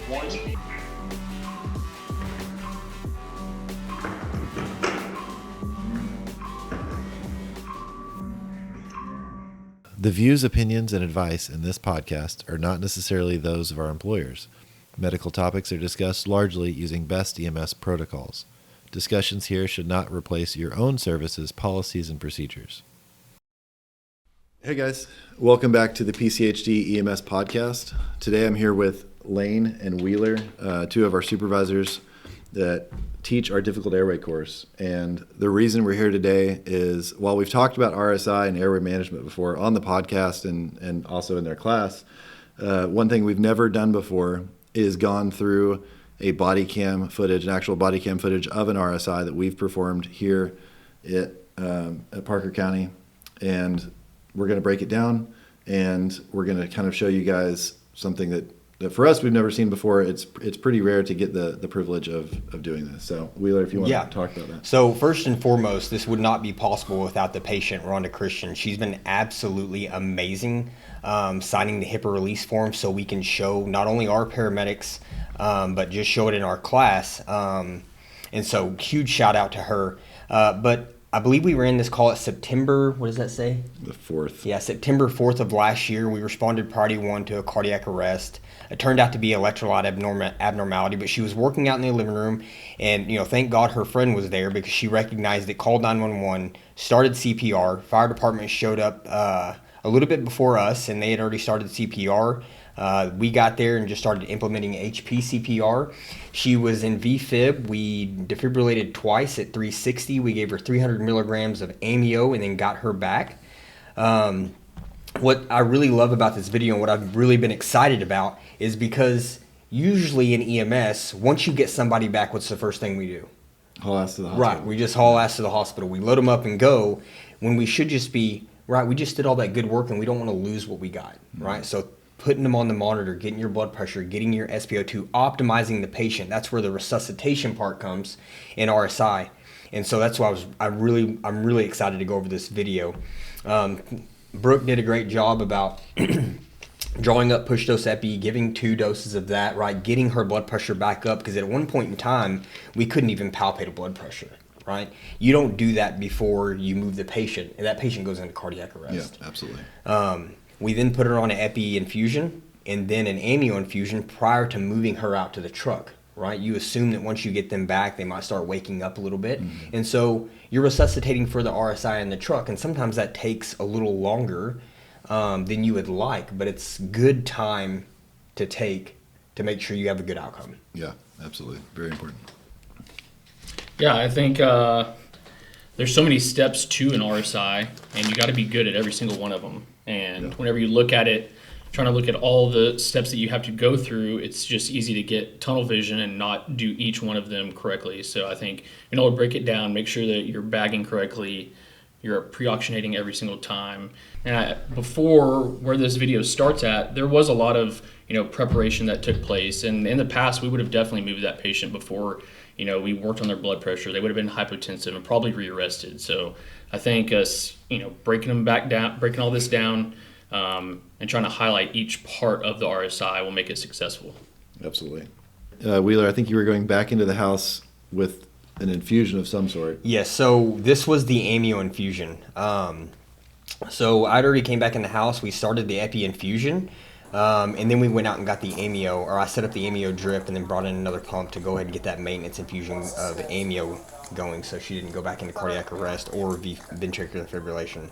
The views, opinions, and advice in this podcast are not necessarily those of our employers. Medical topics are discussed largely using best EMS protocols. Discussions here should not replace your own services, policies, and procedures. Hey guys, welcome back to the PCHD EMS Podcast. Today I'm here with Lane and Wheeler, two of our supervisors that teach our difficult airway course. And the reason we're here today is, while we've talked about RSI and airway management before on the podcast and also in their class, one thing we've never done before is gone through a body cam footage, an actual body cam footage of an RSI that we've performed here at Parker County. And we're going to break it down, and we're going to kind of show you guys something that for us we've never seen before. It's pretty rare to get the privilege of doing this. So Wheeler, if you want to talk about that. So first and foremost, this would not be possible without the patient, Ronda. She's been absolutely amazing signing the HIPAA release form so we can show not only our paramedics, but just show it in our class. And so huge shout out to her. But I believe we ran this call at September, what does that say? The 4th. Yeah, September 4th of last year. We responded priority 1 to a cardiac arrest. It turned out to be electrolyte abnormality, but she was working out in the living room, and thank God her friend was there because she recognized it, called 911, started CPR. Fire department showed up a little bit before us, and they had already started CPR. We got there and just started implementing HP CPR. She was in VFib. We defibrillated twice at 360. We gave her 300 milligrams of amio and then got her back. What I really love about this video and what I've really been excited about is because usually in EMS, once you get somebody back, what's the first thing we do? Haul ass to the hospital. Right, we just haul ass to the hospital. We load them up and go, when we should just be, right, we just did all that good work and we don't want to lose what we got, right? So putting them on the monitor, getting your blood pressure, getting your SpO2, optimizing the patient. That's where the resuscitation part comes in RSI. And so that's why I'm really excited to go over this video. Brooke did a great job about drawing up push dose epi, giving 2 doses of that, right? Getting her blood pressure back up, because at one point in time, we couldn't even palpate a blood pressure, right? You don't do that before you move the patient, and that patient goes into cardiac arrest. Yeah, absolutely. We then put her on an epi infusion and then an amio infusion prior to moving her out to the truck, right? You assume that once you get them back, they might start waking up a little bit. Mm-hmm. And so you're resuscitating for the RSI in the truck, and sometimes that takes a little longer than you would like, but it's good time to take to make sure you have a good outcome. Yeah, absolutely. Very important. Yeah, I think there's so many steps to an RSI, and you got to be good at every single one of them. And whenever you look at it, trying to look at all the steps that you have to go through, it's just easy to get tunnel vision and not do each one of them correctly. So I think, break it down, make sure that you're bagging correctly, you're pre-oxygenating every single time. And before where this video starts at, there was a lot of, preparation that took place. And in the past, we would have definitely moved that patient before, we worked on their blood pressure. They would have been hypotensive and probably re-arrested. So I think us, breaking all this down, and trying to highlight each part of the RSI will make it successful. Absolutely. Wheeler, I think you were going back into the house with an infusion of some sort. Yes, so this was the amio infusion. So I'd already came back in the house. We started the epi infusion, and then we went out and got the amio, or I set up the amio drip and then brought in another pump to go ahead and get that maintenance infusion of amio going so she didn't go back into cardiac arrest or ventricular fibrillation.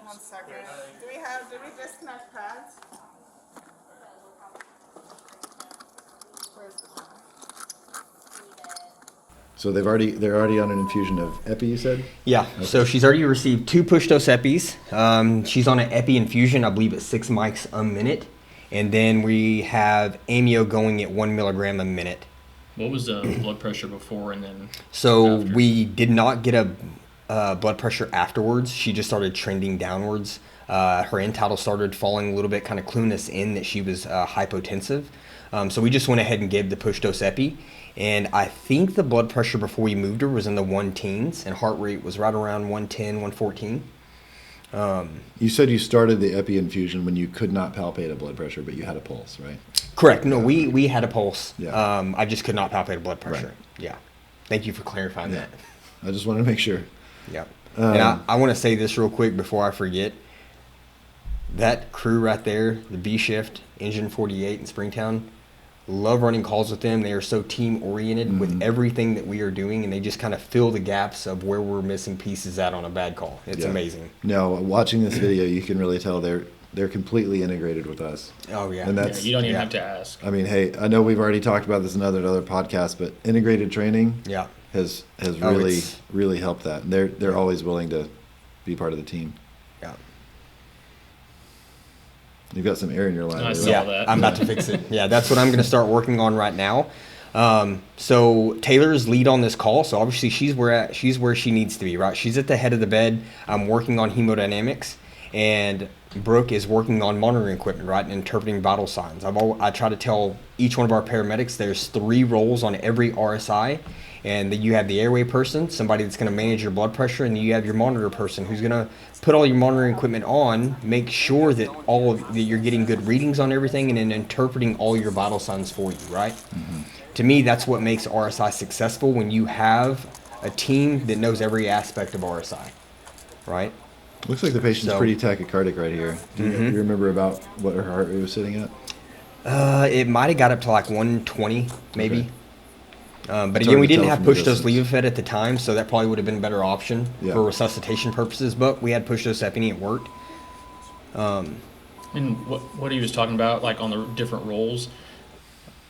1 second. Did we disconnect pads? Where's the pad? So they're already on an infusion of epi, you said? Yeah, okay. So she's already received 2 push dose epis. She's on an epi infusion, I believe at 6 mics a minute. And then we have amio going at 1 milligram a minute. What was the blood pressure before and then So after? We did not get a blood pressure afterwards. She just started trending downwards. Her end tidal started falling a little bit, kind of cluing us in that she was hypotensive. So we just went ahead and gave the push dose epi. And I think the blood pressure before we moved her was in the 110s, and heart rate was right around 110, 114. You said you started the epi infusion when you could not palpate a blood pressure, but you had a pulse, right? Correct. No, we had a pulse. Yeah. I just could not palpate a blood pressure. Right. Yeah. Thank you for clarifying Yeah. that. I just wanted to make sure. Yeah. And I want to say this real quick before I forget. That crew right there, the B shift, Engine 48 in Springtown, love running calls with them. They are so team oriented with everything that we are doing, and they just kind of fill the gaps of where we're missing pieces at on a bad call. It's amazing. No, watching this video, you can really tell they're completely integrated with us. Oh yeah. And that's you don't even have to ask. I mean, hey, I know we've already talked about this in other podcasts, but integrated training has really helped that. And they're always willing to be part of the team. Yeah. You've got some air in your line. I right? saw that. I'm about to fix it. Yeah, that's what I'm going to start working on right now. So Taylor's lead on this call. So obviously she's where she needs to be, right? She's at the head of the bed. I'm working on hemodynamics, and Brooke is working on monitoring equipment, right, and interpreting vital signs. I try to tell each one of our paramedics there's 3 roles on every RSI, and that you have the airway person, somebody that's going to manage your blood pressure, and you have your monitor person who's going to put all your monitoring equipment on, make sure that that you're getting good readings on everything, and then interpreting all your vital signs for you, right? Mm-hmm. To me, that's what makes RSI successful, when you have a team that knows every aspect of RSI, right? Looks like the patient's pretty tachycardic right here. Do you remember about what her heart rate was sitting at? It might have got up to like 120, maybe. Okay. But It's again, hard we to didn't tell have from the push-dose distance. levofed at the time, so that probably would have been a better option for resuscitation purposes. But we had push-dose epi, it worked. And what he was talking about, like on the different roles,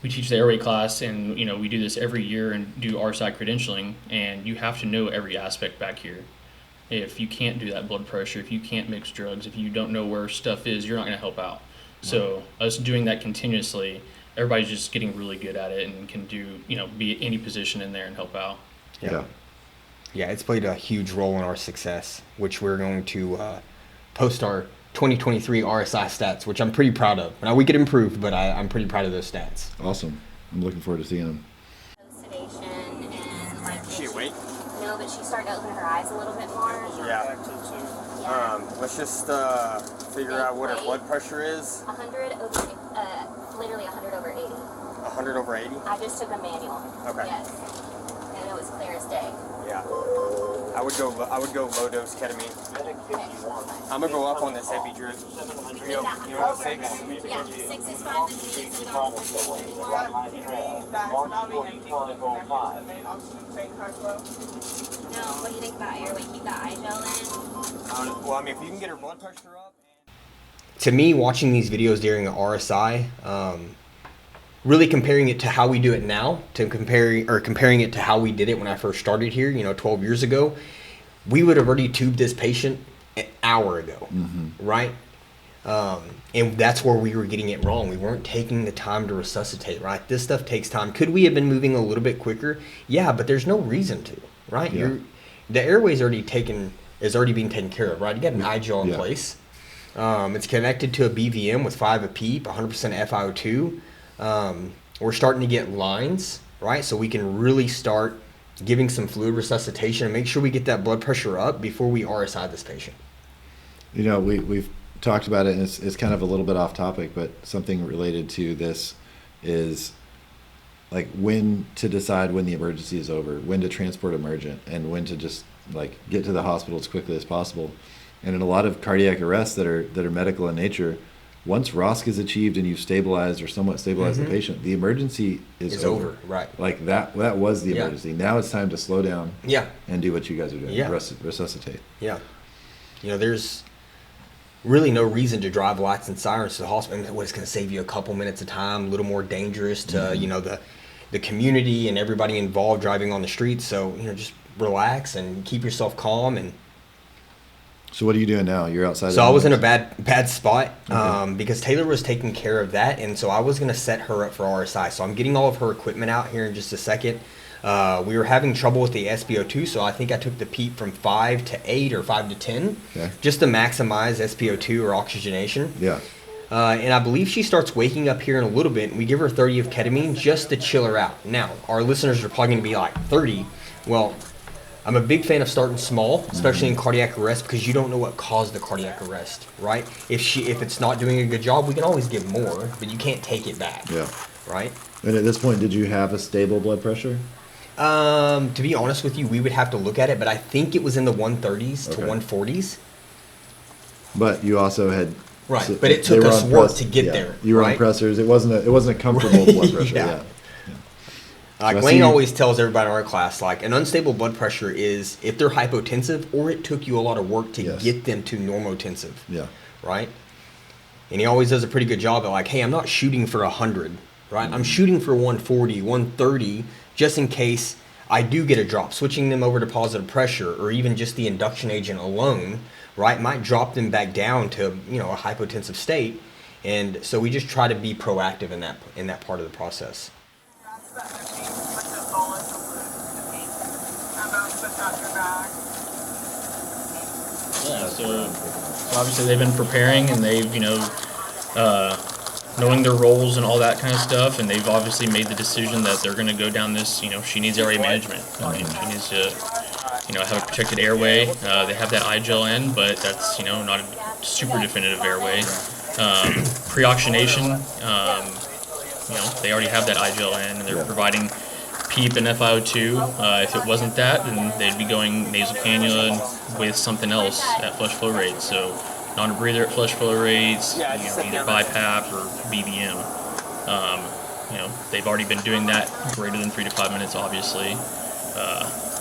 we teach the airway class, and we do this every year and do RSI credentialing, and you have to know every aspect back here. If you can't do that blood pressure, if you can't mix drugs, if you don't know where stuff is, you're not going to help out. So us doing that continuously, everybody's just getting really good at it and can do, be at any position in there and help out. Yeah. Yeah, it's played a huge role in our success, which we're going to post our 2023 RSI stats, which I'm pretty proud of. Now, we could improve, but I'm pretty proud of those stats. Awesome. I'm looking forward to seeing them. Sedation and like Is she awake? no, but she's starting to open her eyes a little bit more. Yeah. Let's just figure out what her blood pressure is. 100 over, literally 100 over 80. 100 over 80? I just took a manual. Okay. Yes. And it was clear as day. Yeah. I would go low dose ketamine. I'm gonna go up on this epi drip. 306. Yeah, 6 is fine. The 3 is No, what do you think about airway? Keep that eye gel in. Well, I mean, if you can get her blood pressure up. To me, watching these videos during the RSI, really comparing it to how we do it now, comparing it to how we did it when I first started here, 12 years ago, we would have already tubed this patient an hour ago, right? And that's where we were getting it wrong. We weren't taking the time to resuscitate, right? This stuff takes time. Could we have been moving a little bit quicker? Yeah, but there's no reason to, right? Yeah. The airway's already being taken care of, right? You got an IGL in place. It's connected to a BVM with 5 a PEEP, 100% FiO2. We're starting to get lines, right? So we can really start giving some fluid resuscitation and make sure we get that blood pressure up before we RSI this patient. We've talked about it, and it's kind of a little bit off topic, but something related to this is like when to decide when the emergency is over, when to transport emergent, and when to just like get to the hospital as quickly as possible. And in a lot of cardiac arrests that are medical in nature, once ROSC is achieved and you've stabilized or somewhat stabilized the patient, the emergency is over. Right. Like that was the emergency. Now it's time to slow down and do what you guys are doing, resuscitate. Yeah. There's really no reason to drive lights and sirens to the hospital. And what it's going to save you a couple minutes of time, a little more dangerous to, the community and everybody involved driving on the streets. So, just relax and keep yourself calm. And so what are you doing now? You're outside. So I was in a bad spot because Taylor was taking care of that. And so I was going to set her up for RSI. So I'm getting all of her equipment out here in just a second. We were having trouble with the SpO2, so I think I took the PEEP from 5 to 8 or 5 to 10 just to maximize SpO2 or oxygenation. Yeah. And I believe she starts waking up here in a little bit, and we give her 30 of ketamine just to chill her out. Now, our listeners are probably going to be like, 30? Well, I'm a big fan of starting small, especially in cardiac arrest, because you don't know what caused the cardiac arrest, right? If it's not doing a good job, we can always give more, but you can't take it back. Yeah. Right? And at this point, did you have a stable blood pressure? To be honest with you, we would have to look at it, but I think it was in the 130s to 140s. But you also had Right, so but it they took were us on work to get there. You were right? on pressors. It wasn't a comfortable blood pressure. Yeah. Yeah. Like So I Lane see- always tells everybody in our class, like an unstable blood pressure is if they're hypotensive or it took you a lot of work to Yes. get them to normotensive. Yeah. Right? And he always does a pretty good job at like, hey, I'm not shooting for 100, right? I'm shooting for 140, 130, just in case I do get a drop. Switching them over to positive pressure or even just the induction agent alone, right, might drop them back down to, a hypotensive state. And so we just try to be proactive in that part of the process. That's the paint, like the bolus of the paint. And then put that in your bag. Yeah, so obviously they've been preparing and they've, knowing their roles and all that kind of stuff, and they've obviously made the decision that they're going to go down this, she needs airway management. I mean, she needs to, have a protected airway. They have that iGel in, but that's, not a super definitive airway. Pre-oxygenation, they already have that iGel in, and they're providing PEEP and FiO2. If it wasn't that, then they'd be going nasal cannula with something else at flush flow rates. So non-breather at flush flow rates, either BiPAP or BVM. They've already been doing that greater than 3 to 5 minutes, obviously.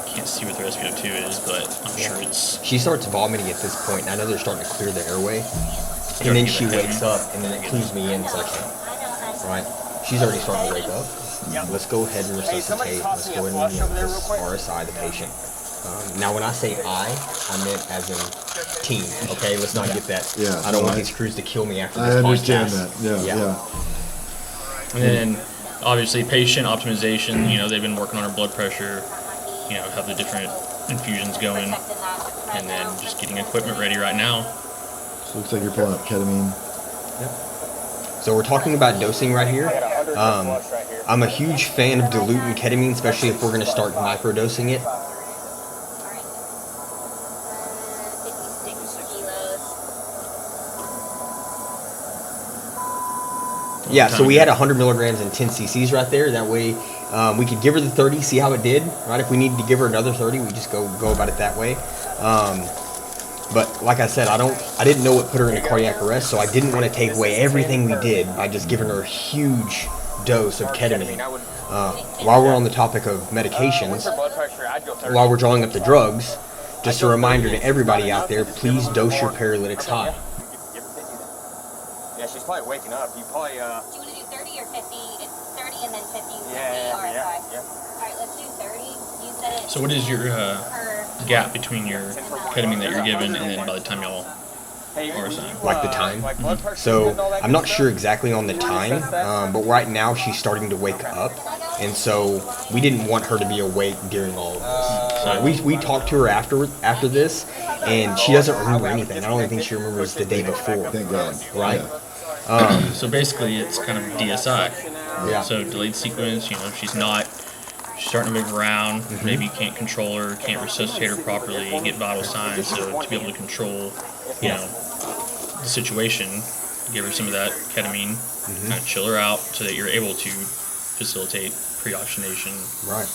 Can't see what the SpO2 is, but I'm sure it's... She starts vomiting at this point, and I know they're starting to clear the airway. And then she wakes up, and then it clues me in, so I can't. Right? She's already starting to wake up. Let's go ahead and resuscitate. Let's go ahead and RSI the patient. Now, when I say I meant as in team. Okay, let's not get that. Yeah, I don't want these crews to kill me after this I understand podcast. that. Yeah. And then, obviously, patient optimization. They've been working on her blood pressure. Have the different infusions going, and then just getting equipment ready right now. So looks like you're pulling up ketamine. So we're talking about dosing right here. I'm a huge fan of diluting ketamine, especially if we're going to start microdosing it. 56 kilos. Yeah, so we had 100 milligrams and 10 cc's right there. That way we could give her the 30, see how it did, right? If we needed to give her another 30, we just go about it that way. But like I said, I didn't know what put her into cardiac arrest, so I didn't want to take away everything we did by just giving her a huge dose of ketamine. While we're on the topic of medications, while we're drawing up the drugs, just a reminder to everybody out there, please dose your paralytics high. Yeah, she's probably waking up. You probably, Do you want to do 30 or 50? It's 30 and then 50 RSI. yeah. All right, let's do 30. You said it. So what is your per gap between your ketamine that you're given and then by the time y'all RSI? Like the time? So I'm not sure exactly on the time, but right now she's starting to wake up, and so we didn't want her to be awake during all of this. So we talked to her after this, and she doesn't remember anything. I don't even think she remembers the day before. Thank God. Right? So basically, it's kind of DSI. Yeah. So delayed sequence. She's starting to move around. Maybe you can't control her, can't resuscitate her properly, get vital signs. So to be able to control, the situation, give her some of that ketamine, kind of chill her out, so that you're able to facilitate pre-oxygenation. Right.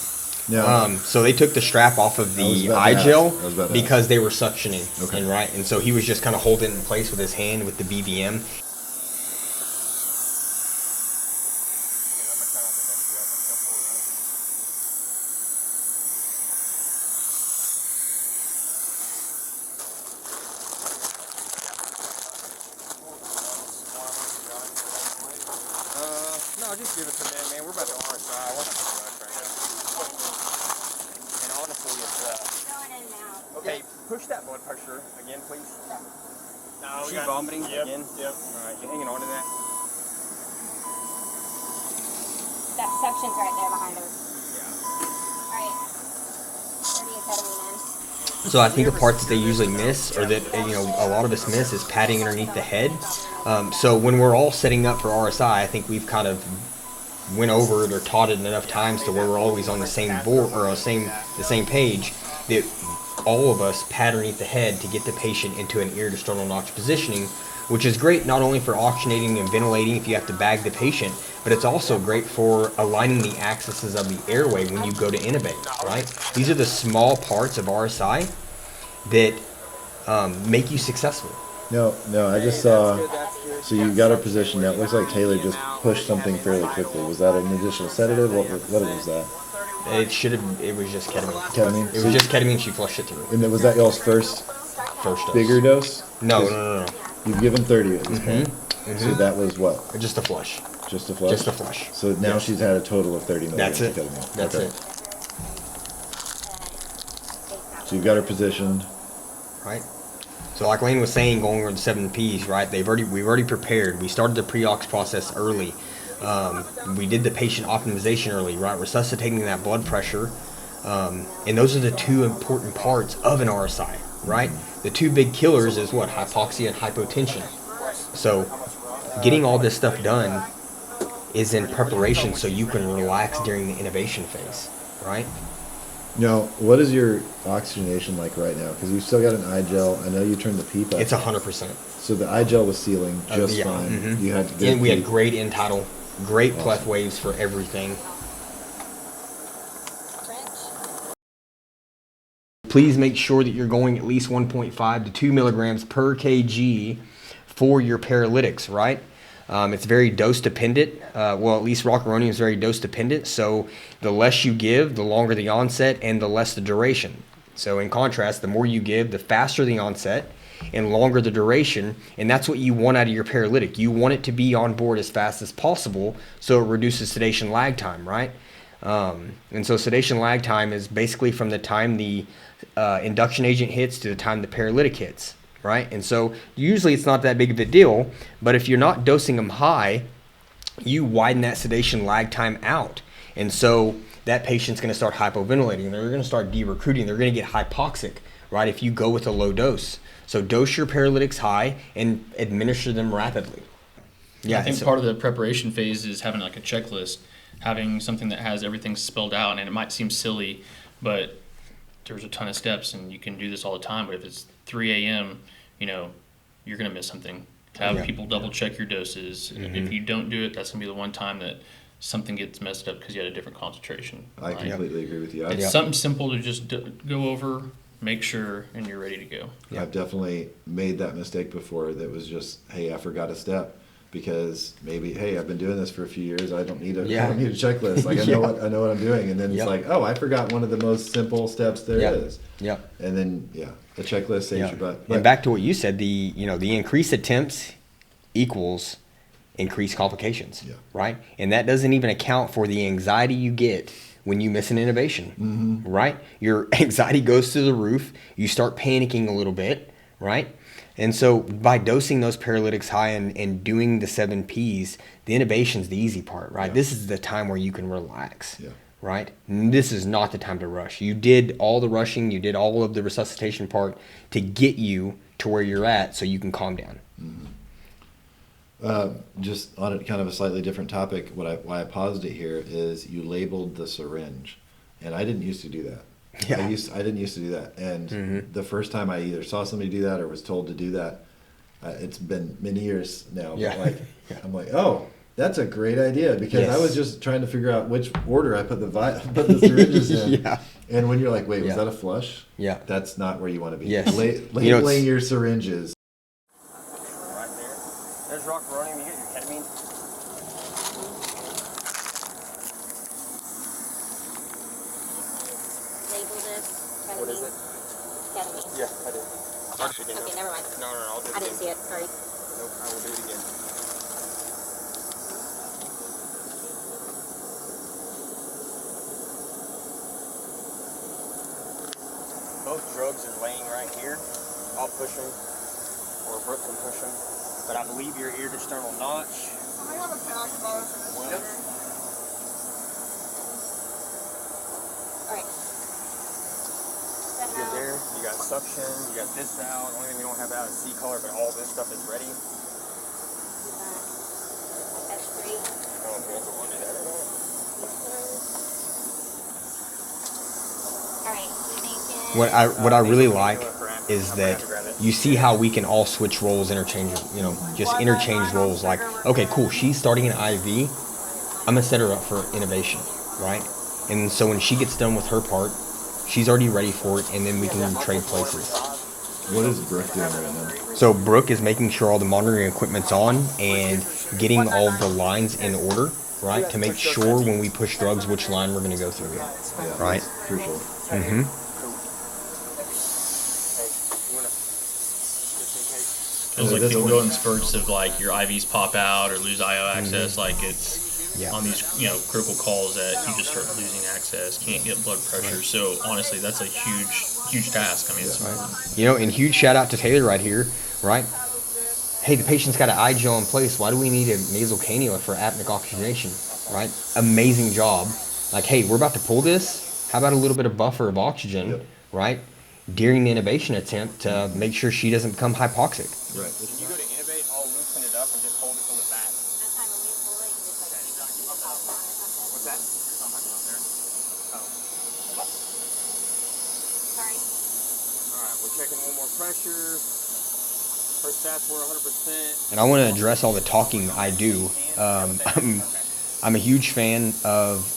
Now, So they took the strap off of I was the about to ask. I was iGel about to because they were suctioning. Okay. And right, and so he was just kind of holding it in place with his hand with the BBM. No, just give it to them, man. We're about to RSI. We're not going to rush right now. And honestly, it's, Going in now. okay, push that blood pressure again, please. No, Is she vomiting again? Yep. All right, you hanging on to that? That suction's right there behind her. Yeah. All right. 30 of ketamine in. So I think the part that they usually miss, or that a lot of us miss, is padding underneath the head. So when we're all setting up for RSI, I think we've kind of went over it or taught it enough times to where we're always on the same board or the same page. that all of us pat underneath the head to get the patient into an ear to sternal notch positioning, which is great not only for oxygenating and ventilating if you have to bag the patient, but it's also great for aligning the axes of the airway when you go to intubate, right? These are the small parts of RSI that make you successful. No, I just saw. So you got her position now. It looks like Taylor just pushed something fairly quickly. Was that an additional sedative? What was that? It was just ketamine. Ketamine? It was just ketamine. She flushed it through. And was that y'all's first First dose. bigger dose? No. You've given 30 at this point. So that was what? Just a flush. Just a flush? Just a flush. So now she's had a total of 30 milligrams That's it. of ketamine. That's Okay. it. So you've got her positioned. Right. So like Lane was saying, going over the 7 Ps, right? We've already prepared. We started the pre-ox process early. We did the patient optimization early, right? Resuscitating that blood pressure. And those are the two important parts of an RSI, right? The two big killers is what? Hypoxia and hypotension. So getting all this stuff done is in preparation so you can relax during the intubation phase, right? Now, what is your oxygenation like right now? Because you've still got an eye gel. I know you turned the PEEP up. It's 100%. So the eye gel was sealing just Yeah. fine. Mhm. You had good And we had PEEP. great end tidal, great pleth waves for everything. Please make sure that you're going at least 1.5 to 2 milligrams per kg for your paralytics, right? It's very dose dependent. Well, at least rocuronium is very dose dependent. So the less you give, the longer the onset and the less the duration. So in contrast, the more you give, the faster the onset and longer the duration. And that's what you want out of your paralytic. You want it to be on board as fast as possible so it reduces sedation lag time, right? And so sedation lag time is basically from the time the induction agent hits to the time the paralytic hits, right? And so usually it's not that big of a deal, but if you're not dosing them high, you widen that sedation lag time out. And so that patient's going to start hypoventilating. They're going to start de-recruiting. They're going to get hypoxic, right, if you go with a low dose. So dose your paralytics high and administer them rapidly. Yeah, I think part of the preparation phase is having like a checklist, having something that has everything spelled out, and it might seem silly, but there's a ton of steps, and you can do this all the time. But if it's 3 a.m., you're going to miss something. Have people double check your doses. Mm-hmm. If you don't do it, that's going to be the one time that something gets messed up because you had a different concentration. I completely agree with you. It's something simple to just go over, make sure, and you're ready to go. I've definitely made that mistake before. That was just, hey, I forgot a step. Because maybe, hey, I've been doing this for a few years. I don't need a checklist. Like I know what I'm doing, and then it's like, oh, I forgot one of the most simple steps there is. Yeah. And then the checklist saves your butt. And back to what you said, the increased attempts equals increased complications. Yeah. Right. And that doesn't even account for the anxiety you get when you miss an intubation. Mm-hmm. Right. Your anxiety goes through the roof. You start panicking a little bit. Right. And so by dosing those paralytics high and doing the 7 Ps, the intubation's the easy part, right? This is the time where you can relax, right? And this is not the time to rush. You did all the rushing, you did all of the resuscitation part to get you to where you're at so you can calm down. Mm-hmm. Just on kind of a slightly different topic, why I paused it here is you labeled the syringe, and I didn't used to do that. Yeah. I didn't used to do that, and the first time I either saw somebody do that or was told to do that, it's been many years now. Yeah. But I'm like, oh, that's a great idea, because I was just trying to figure out which order I put the syringes in. And when you're like, wait, was that a flush? Yeah. That's not where you want to be. Yes. Labeling your syringes. Right there. There's rocuronium. You get your ketamine. What is it? Ketamine. Yeah, I did. Okay, never mind. No, I'll do it I didn't see it. Sorry. Nope, I will do it again. Both drugs are laying right here. I'll push them, or Brooke can push them. But I believe your ear to sternal notch. I have a pack of those in the Well, Alright. get there. You got suction. You got this out. Only thing we don't have out is C-color, but all this stuff is ready. That's great. I don't know if you ever wanted that or not. Alright, we making What I really like is that you see how we can all switch roles, just interchange roles. Like, okay, cool, she's starting an IV. I'm gonna set her up for innovation, right? And so when she gets done with her part, she's already ready for it, and then we can trade places. What is Brooke doing right now? So Brooke is making sure all the monitoring equipment's on and getting all the lines in order, right? To make sure when we push drugs, which line we're gonna go through, Yeah, right? that's crucial. Mm-hmm. Feels like you'll go in spurts of like your IVs pop out or lose IO access. Like it's Yeah. on these critical calls that you just start losing access, can't get blood pressure. So honestly, that's a huge task. I mean, it's And huge shout out to Taylor right here, right? Hey, the patient's got an eye gel in place. Why do we need a nasal cannula for apneic oxygenation, right? Amazing job. Like, hey, we're about to pull this. How about a little bit of buffer of oxygen, right? During the intubation attempt to make sure she doesn't become hypoxic. Right. When you go to intubate, I'll loosen it up and just hold it from the back. What's that? Oh. Sorry. Alright, we're checking one more pressure. First stats were 100%. And I want to address all the talking I do. I'm a huge fan of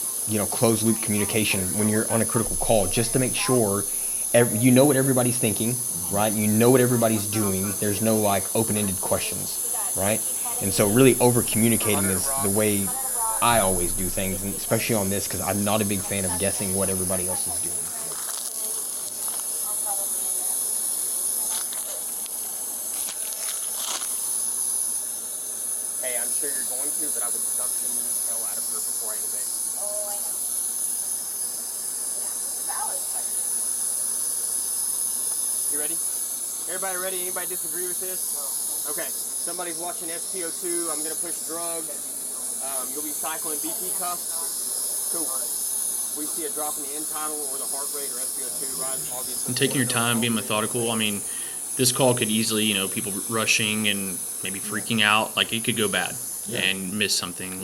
closed loop communication when you're on a critical call, just to make sure you know what everybody's thinking, right? You know what everybody's doing. There's no like open-ended questions, right? And so really over communicating is the way I always do things, and especially on this, because I'm not a big fan of guessing what everybody else is doing. Hey, I'm sure you're going to, but I would suction the hell out of her before I intubate. Oh, I know. Valid question. You ready? Everybody ready? Anybody disagree with this? No. Okay. Somebody's watching SpO2. I'm gonna push drug. You'll be cycling BP cuff. Cool. We see a drop in the end tidal or the heart rate or SpO2, right? and taking your time, being methodical. I mean, this call could easily, people rushing and maybe freaking out. Like it could go bad and miss something.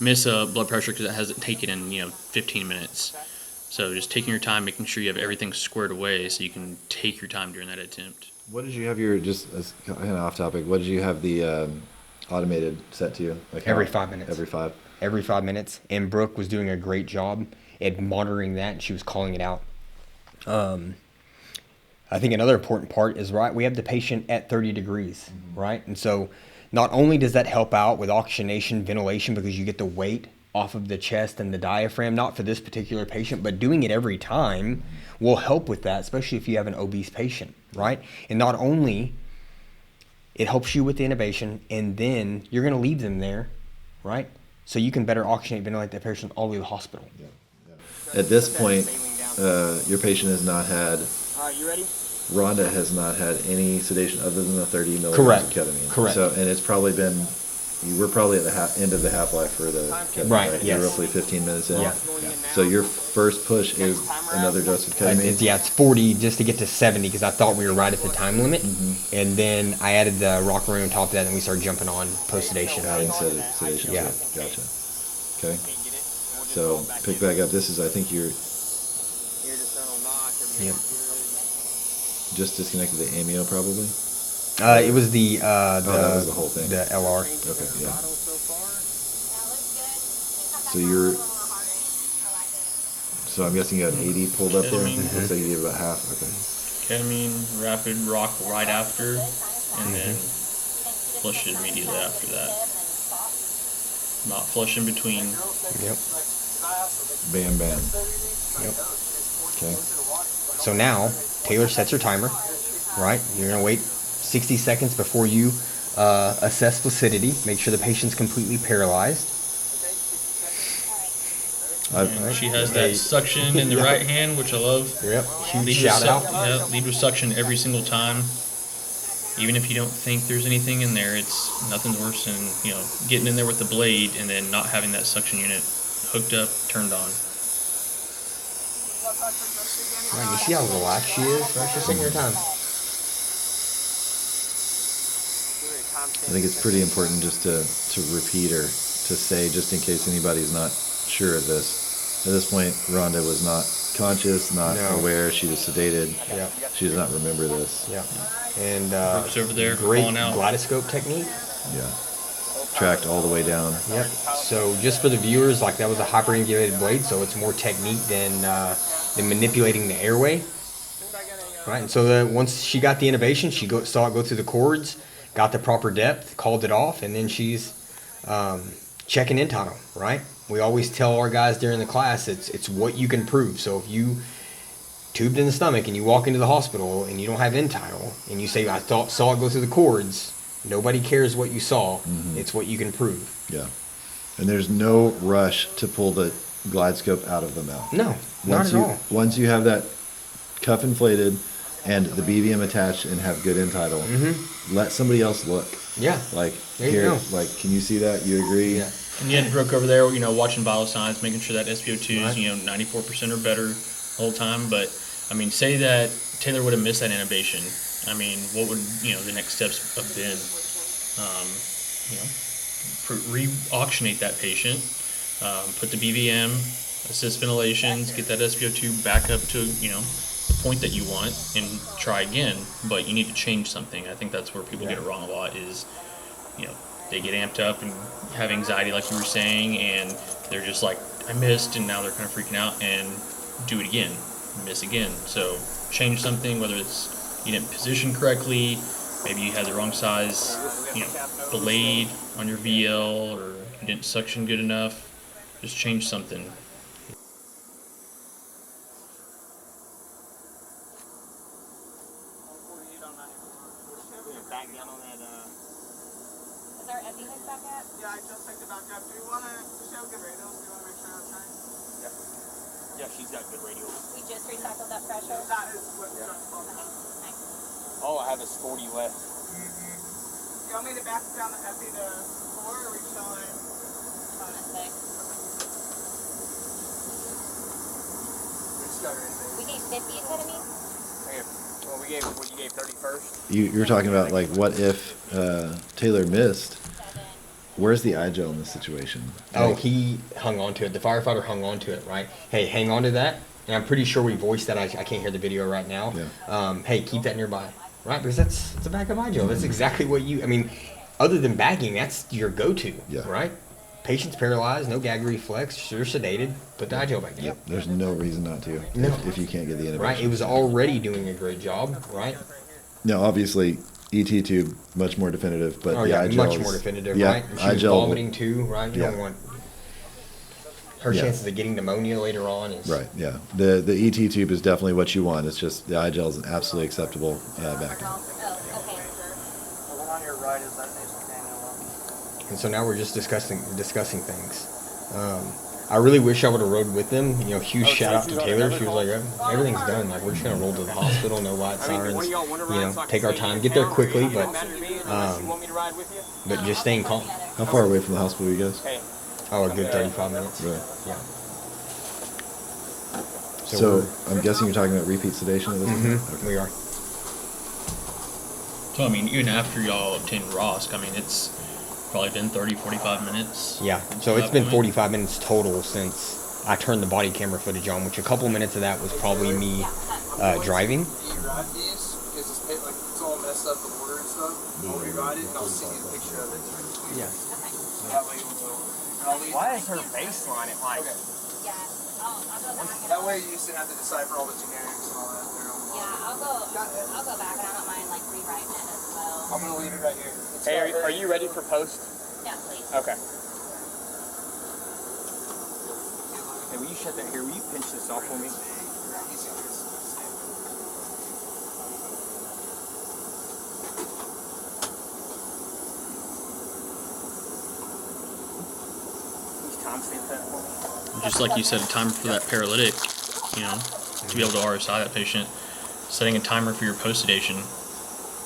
Miss a blood pressure because it hasn't taken in 15 minutes. So just taking your time, making sure you have everything squared away so you can take your time during that attempt. What did you have just kind of off topic, what did you have the automated set to? Like Every 5 minutes. Every 5? Every 5 minutes. And Brooke was doing a great job at monitoring that, and she was calling it out. I think another important part is, right, we have the patient at 30 degrees, right? And so not only does that help out with oxygenation, ventilation, because you get the weight off of the chest and the diaphragm, not for this particular patient, but doing it every time will help with that, especially if you have an obese patient, right? And not only it helps you with the intubation, and then you're going to leave them there, right? So you can better oxygenate, ventilate that patient all the way to the hospital. At this point, your patient has not had, Alright, you ready? Ronda has not had any sedation other than the 30 milligrams Correct. of ketamine. Correct. So, and it's probably been, we're probably at the end of the half-life for the ketamine, Right, right? yes. You're roughly 15 minutes in. Yeah. So your first push is another dose of ketamine? It's 40 just to get to 70 because I thought we were right at the time limit. And then I added the rockaway on top of that, and we started jumping on post-sedation. Adding sedation. Yeah. Gotcha. Okay. So pick back up. This is, I think you're Ear distal notch. Yep. just disconnected the amio probably? It was the that was the whole thing. The LR. Okay, yeah. That looks good. So you're, so I'm guessing you had 80 pulled up there? Ketamine. Looks like you did about half, okay. Ketamine, rapid rock right after, and then flush it immediately after that. Not flush in between. Yep. Bam, bam. Yep. Okay. So now Taylor sets her timer, right? You're gonna wait 60 seconds before you assess placidity. Make sure the patient's completely paralyzed. And she has that suction in the right hand, which I love. Yep. Huge Lead shout with out. Yeah, lead with suction every single time. Even if you don't think there's anything in there, it's nothing worse than getting in there with the blade and then not having that suction unit hooked up, turned on. Right, you see how relaxed she is? Right, she's taking her time. I think it's pretty important just to repeat or to say, just in case anybody's not sure of this, At this point, Ronda was not conscious, not No. aware. She was sedated. Yeah. She does not remember this. Yeah. And Brooks over there great calling out. gyroscope technique. Yeah. Tracked all the way down. Yep. So just for the viewers, like that was a hyperangulated blade, so it's more technique than manipulating the airway. Right. And so once she got the intubation, she saw it go through the cords, got the proper depth, called it off, and then she's checking in time. Right. We always tell our guys during the class, it's what you can prove. So if you tubed in the stomach and you walk into the hospital and you don't have end tidal and you say I saw it go through the cords, nobody cares what you saw. It's what you can prove. Yeah. And there's no rush to pull the glide scope out of the mouth. No, not at all. Once you have that cuff inflated and the BVM attached and have good end tidal, let somebody else look. Yeah. Like, There you here, go. like, can you see that? You agree? Yeah. And you had Brooke over there, watching vital signs, making sure that SpO2 Right. is, 94% or better the whole time. But, I mean, say that Taylor would have missed that intubation. I mean, what would, the next steps have been? Re-auctionate that patient, put the BVM, assist ventilations, get that SpO2 back up to, the point that you want and try again. But you need to change something. I think that's where people get it wrong a lot is, they get amped up and have anxiety like you were saying, and they're just like, I missed, and now they're kind of freaking out and do it again, miss again. So change something, whether it's you didn't position correctly, maybe you had the wrong size, blade on your VL, or you didn't suction good enough. Just change something. Back down on that. Is our epi hook back up? Yeah, I just picked it back up. Do you want to show good radios? Do you want to make sure that's right? Yeah, she's got good radio. We just recycled that pressure. That is what just called. Okay, nice. All I have is 40 left. You want me to back down the epi to 4, or are we showing? This way. It's got everything. We gave 50 ketamine. Okay. Well, you gave 31st. You were talking about, like, what if Taylor missed? 7. Where's the eye gel in this situation? Oh, Like, he hung on to it. The firefighter hung on to it, right? Hey, hang on to that. And I'm pretty sure we voiced that. I can't hear the video right now. Yeah. Hey, keep that nearby, right? Because it's a backup eye gel. That's exactly what other than bagging, that's your go-to, Yeah. right? Patient's paralyzed, no gag reflex, you're sedated, put the eye gel back in. Yep. There's no reason not to. No. If you can't get the intubation. Right? It was already doing a great job, right? Now, obviously, ET tube much more definitive, but Oh, the yeah, eye gel much is- more definitive, yeah, right? She eye was gel. vomiting too, right? You Yeah. don't want her Yeah. chances of getting pneumonia later on is Right. Yeah. The ET tube is definitely what you want. It's just the eye gel is an absolutely acceptable backup. Oh, okay. The one on your right is that nasal cannula. And so now we're just discussing things. I really wish I would have rode with them. Huge shout out to Taylor. She was like, everything's done. Like, we're just gonna roll to the hospital, no light sirens. Take our time, get there quickly, but just staying calm. How far away from the hospital are you guys? Oh, a good 35 minutes. Really? Yeah. So I'm guessing you're talking about repeat sedation at this point? We are. So, I mean, even after y'all obtained ROSC, I mean, it's probably been 30, 45 minutes. Yeah. So to it's that been point. 45 minutes total since I turned the body camera footage on, which a couple minutes of that was probably me driving. Do you ride these? Because it's all messed up, the water and stuff. I'll rewrite it and I'll send you a picture of it. Yeah. That way I'll leave. Why is her baseline at like? Okay. Yeah. I'll go back and That way you just didn't have to decipher all the generics and all that. yeah, I'll go back and I don't mind like rewriting it as well. I'm gonna leave it right here. It's Hey, got are you ready for post? Yeah, please. Okay. Hey, will you shut that here? Will you pinch this off for me? Please timestamp that for me. Just like you said, a timer for that paralytic, to be able to RSI that patient, setting a timer for your post-sedation.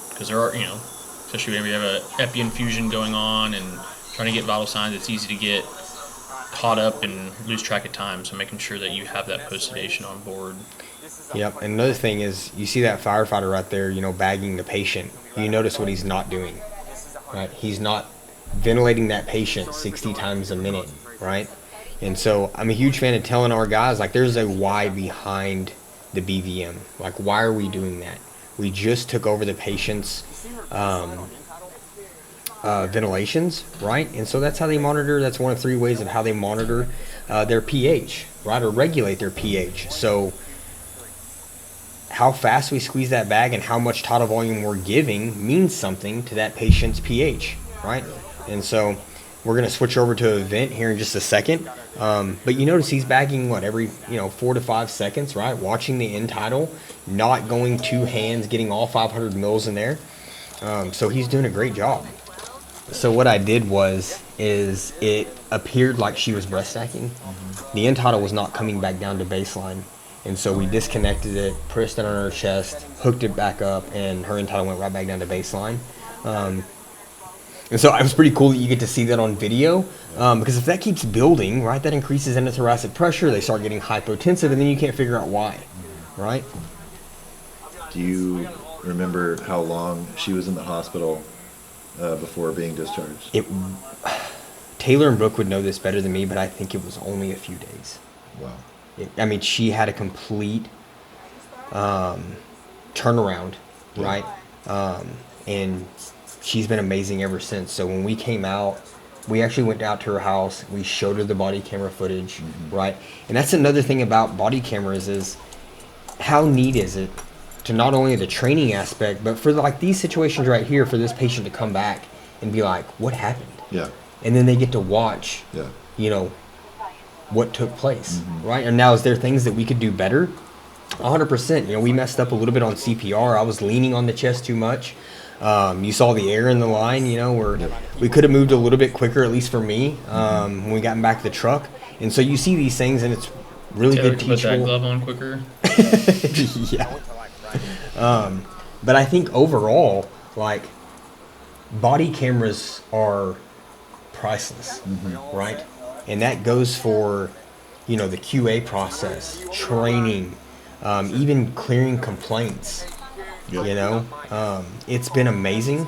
Because there are, especially when we have a epi infusion going on and trying to get vital signs, it's easy to get caught up and lose track of time. So making sure that you have that post-sedation on board. Yep. And another thing is, you see that firefighter right there, bagging the patient. You notice what he's not doing, right? He's not ventilating that patient 60 times a minute, right? And so I'm a huge fan of telling our guys, like, there's a why behind the BVM. Like, why are we doing that? We just took over the patient's ventilations, right? And so that's how they monitor. That's one of 3 ways of how they monitor their pH, right, or regulate their pH. So how fast we squeeze that bag and how much tidal volume we're giving means something to that patient's pH, right? And so we're going to switch over to a vent here in just a second. But you notice he's bagging, every 4 to 5 seconds, right? Watching the end tidal, not going 2 hands, getting all 500 mils in there. So he's doing a great job. So what I did is it appeared like she was breast stacking. The end tidal was not coming back down to baseline. And so we disconnected it, pressed it on her chest, hooked it back up, and her end tidal went right back down to baseline. And so it was pretty cool that you get to see that on video, because if that keeps building, right, that increases endothoracic pressure, they start getting hypotensive, and then you can't figure out why, right? Do you remember how long she was in the hospital before being discharged? Taylor and Brooke would know this better than me, but I think it was only a few days. Wow. She had a complete turnaround, right? And she's been amazing ever since. So when we came out, we actually went out to her house. We showed her the body camera footage, right? And that's another thing about body cameras is how neat is it to not only the training aspect, but for these situations right here, for this patient to come back and be like, what happened? Yeah. And then they get to watch, what took place, right? And now, is there things that we could do better? 100%. We messed up a little bit on CPR. I was leaning on the chest too much. You saw the air in the line, where we could have moved a little bit quicker, at least for me, when we got back to the truck. And so you see these things, and it's really Taylor good can put that teachable. glove on quicker. Yeah. But I think overall, body cameras are priceless, right? And that goes for, the QA process, training, even clearing complaints. Yep. It's been amazing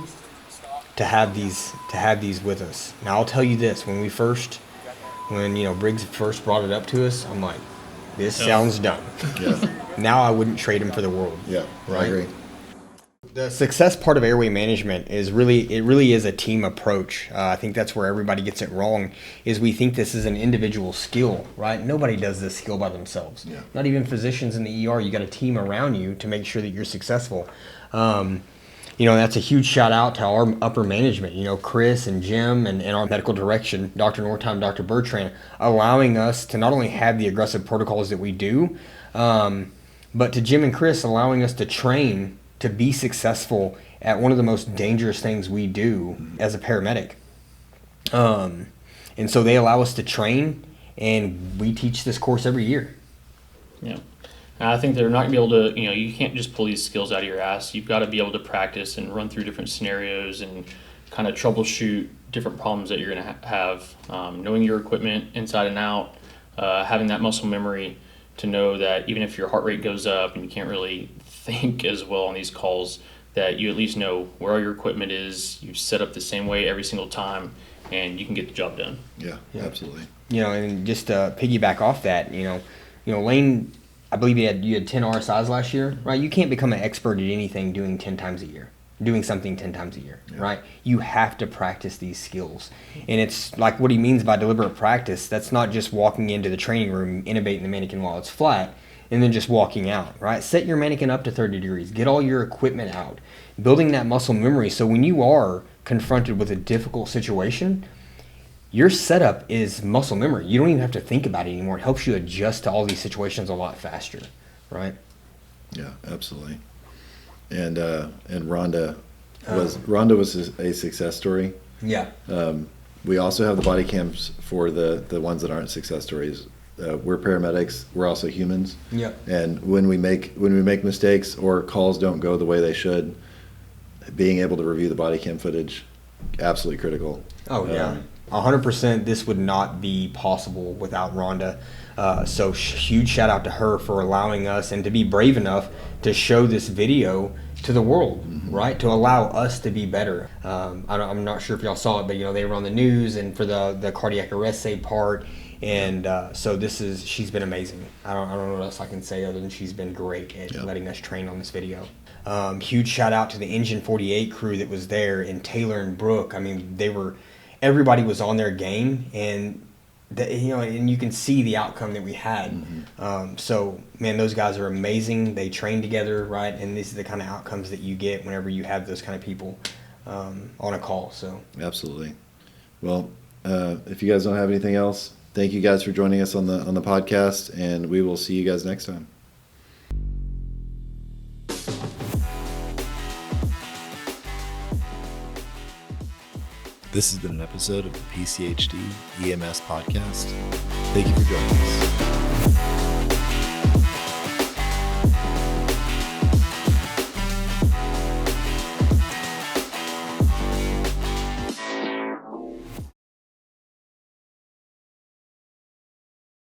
to have these with us. Now I'll tell you this: when Briggs first brought it up to us, I'm like, this sounds dumb. Yeah. Now I wouldn't trade him for the world. Yeah. Right? I agree. The success part of airway management is really is a team approach. I think that's where everybody gets it wrong, is we think this is an individual skill, right? Nobody does this skill by themselves. Yeah. Not even physicians in the ER. You got a team around you to make sure that you're successful. That's a huge shout out to our upper management, Chris and Jim and our medical direction, Dr. Nortime, Dr. Bertrand, allowing us to not only have the aggressive protocols that we do, but to Jim and Chris allowing us to train to be successful at one of the most dangerous things we do as a paramedic. And so they allow us to train, and we teach this course every year. Yeah. And I think they're not going to be able to, you can't just pull these skills out of your ass. You've got to be able to practice and run through different scenarios and kind of troubleshoot different problems that you're going to have. Knowing your equipment inside and out, having that muscle memory to know that even if your heart rate goes up and you can't really think as well on these calls, that you at least know where all your equipment is, you set up the same way every single time, and you can get the job done. Yeah. Absolutely. And just to piggyback off that, Lane, I believe you had 10 RSIs last year, right? You can't become an expert at anything doing 10 times a year, doing something 10 times a year, right? You have to practice these skills. And it's like what he means by deliberate practice. That's not just walking into the training room, intubating the mannequin while it's flat, and then just walking out, right? Set your mannequin up to 30 degrees. Get all your equipment out. Building that muscle memory so when you are confronted with a difficult situation, your setup is muscle memory. You don't even have to think about it anymore. It helps you adjust to all these situations a lot faster, right? Yeah, absolutely. And Ronda was a success story. Yeah. We also have the body cams for the ones that aren't success stories. We're paramedics. We're also humans. Yeah. And when we make mistakes or calls don't go the way they should, being able to review the body cam footage, absolutely critical. Oh yeah. 100%. This would not be possible without Ronda. So huge shout out to her for allowing us and to be brave enough to show this video to the world, right? To allow us to be better. I'm not sure if y'all saw it, but they were on the news and for the cardiac arrest say part, And so she's been amazing. I don't know what else I can say other than she's been great at letting us train on this video. Huge shout out to the Engine 48 crew that was there, and Taylor and Brooke. I mean, everybody was on their game, and and you can see the outcome that we had. So, man, those guys are amazing. They train together, right? And these are the kind of outcomes that you get whenever you have those kind of people on a call. So, absolutely. Well, if you guys don't have anything else, thank you guys for joining us on the podcast, and we will see you guys next time. This has been an episode of the PCHD EMS Podcast. Thank you for joining us.